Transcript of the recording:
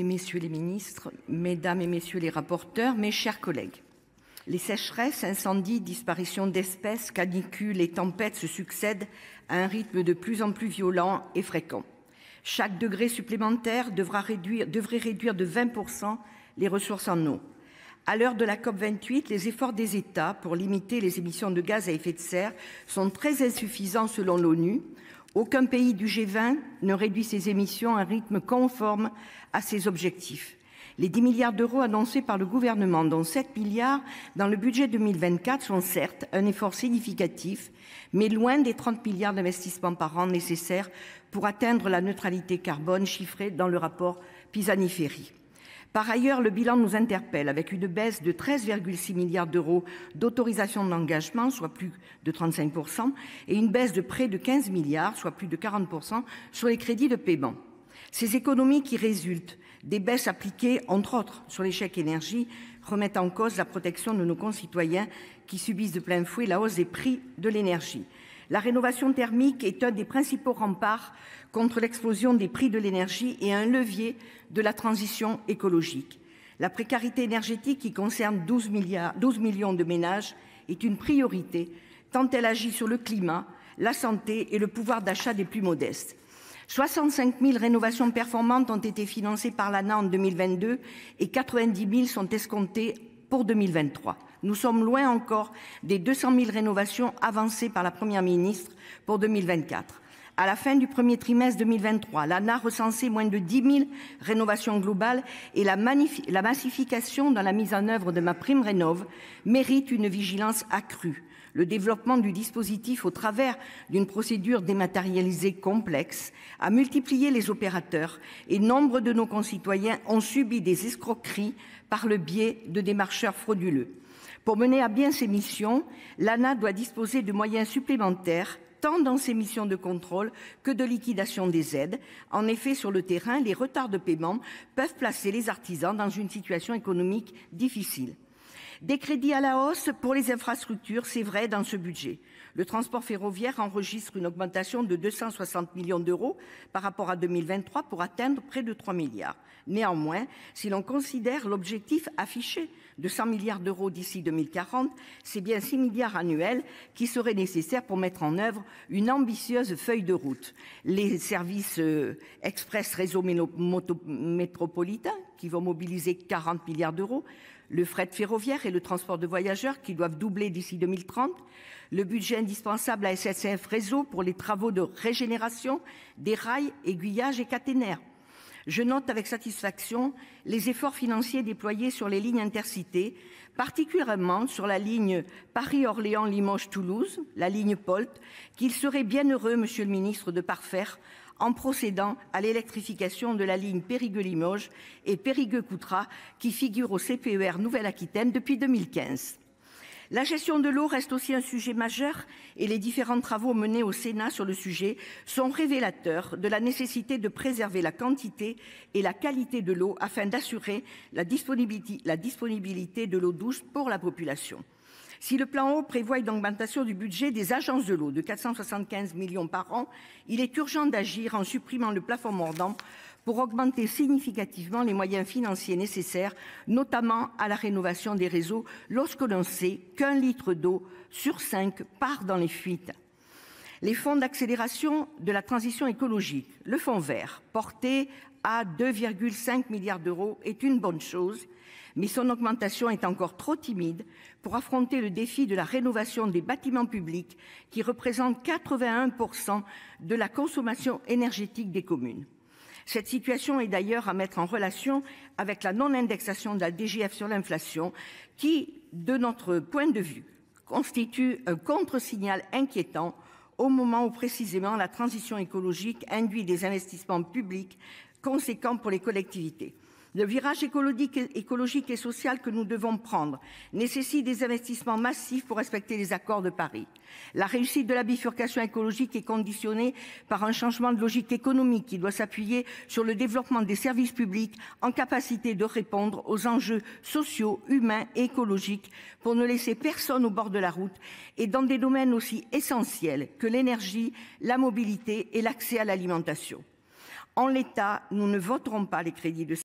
Messieurs les ministres, mesdames et messieurs les rapporteurs, mes chers collègues, les sécheresses, incendies, disparitions d'espèces, canicules et tempêtes se succèdent à un rythme de plus en plus violent et fréquent. Chaque degré supplémentaire devrait réduire de 20% les ressources en eau. À l'heure de la COP28, les efforts des États pour limiter les émissions de gaz à effet de serre sont très insuffisants selon l'ONU. Aucun pays du G20 ne réduit ses émissions à un rythme conforme à ses objectifs. Les 10 milliards d'euros annoncés par le gouvernement, dont 7 milliards dans le budget 2024, sont certes un effort significatif, mais loin des 30 milliards d'investissements par an nécessaires pour atteindre la neutralité carbone chiffrée dans le rapport Pisani-Ferry. Par ailleurs, le bilan nous interpelle avec une baisse de 13,6 milliards d'euros d'autorisation d'engagement, soit plus de 35%, et une baisse de près de 15 milliards, soit plus de 40%, sur les crédits de paiement. Ces économies qui résultent des baisses appliquées, entre autres, sur les chèques énergie, remettent en cause la protection de nos concitoyens qui subissent de plein fouet la hausse des prix de l'énergie. La rénovation thermique est un des principaux remparts contre l'explosion des prix de l'énergie et un levier de la transition écologique. La précarité énergétique, qui concerne 12 millions de ménages, est une priorité tant elle agit sur le climat, la santé et le pouvoir d'achat des plus modestes. 65 000 rénovations performantes ont été financées par l'ANA en 2022 et 90 000 sont escomptées pour 2023. Nous sommes loin encore des 200 000 rénovations avancées par la Première ministre pour 2024. À la fin du premier trimestre 2023, l'ANA recensait moins de 10 000 rénovations globales et la massification dans la mise en œuvre de MaPrimeRénov' mérite une vigilance accrue. Le développement du dispositif au travers d'une procédure dématérialisée complexe a multiplié les opérateurs et nombre de nos concitoyens ont subi des escroqueries par le biais de démarcheurs frauduleux. Pour mener à bien ses missions, l'ANA doit disposer de moyens supplémentaires tant dans ses missions de contrôle que de liquidation des aides. En effet, sur le terrain, les retards de paiement peuvent placer les artisans dans une situation économique difficile. Des crédits à la hausse pour les infrastructures, c'est vrai dans ce budget. Le transport ferroviaire enregistre une augmentation de 260 millions d'euros par rapport à 2023 pour atteindre près de 3 milliards. Néanmoins, si l'on considère l'objectif affiché de 100 milliards d'euros d'ici 2040, c'est bien 6 milliards annuels qui seraient nécessaires pour mettre en œuvre une ambitieuse feuille de route. Les services express réseau métropolitain qui vont mobiliser 40 milliards d'euros, le fret ferroviaire et le transport de voyageurs qui doivent doubler d'ici 2030, le budget indispensable à SNCF Réseau pour les travaux de régénération des rails, aiguillages et caténaires. Je note avec satisfaction les efforts financiers déployés sur les lignes intercités, particulièrement sur la ligne Paris-Orléans-Limoges-Toulouse, la ligne POLT, qu'il serait bien heureux, Monsieur le Ministre, de parfaire en procédant à l'électrification de la ligne Périgueux-Limoges et Périgueux-Coutras qui figure au CPER Nouvelle-Aquitaine depuis 2015. La gestion de l'eau reste aussi un sujet majeur et les différents travaux menés au Sénat sur le sujet sont révélateurs de la nécessité de préserver la quantité et la qualité de l'eau afin d'assurer la disponibilité de l'eau douce pour la population. Si le plan eau prévoit une augmentation du budget des agences de l'eau de 475 millions par an, il est urgent d'agir en supprimant le plafond mordant pour augmenter significativement les moyens financiers nécessaires, notamment à la rénovation des réseaux, lorsque l'on sait qu'1 litre d'eau sur 5 part dans les fuites. Les fonds d'accélération de la transition écologique, le fonds vert, porté à 2,5 milliards d'euros, est une bonne chose, mais son augmentation est encore trop timide pour affronter le défi de la rénovation des bâtiments publics qui représente 81% de la consommation énergétique des communes. Cette situation est d'ailleurs à mettre en relation avec la non-indexation de la DGF sur l'inflation qui, de notre point de vue, constitue un contre-signal inquiétant au moment où précisément la transition écologique induit des investissements publics conséquents pour les collectivités. Le virage écologique et social que nous devons prendre nécessite des investissements massifs pour respecter les accords de Paris. La réussite de la bifurcation écologique est conditionnée par un changement de logique économique qui doit s'appuyer sur le développement des services publics en capacité de répondre aux enjeux sociaux, humains et écologiques pour ne laisser personne au bord de la route et dans des domaines aussi essentiels que l'énergie, la mobilité et l'accès à l'alimentation. En l'état, nous ne voterons pas les crédits de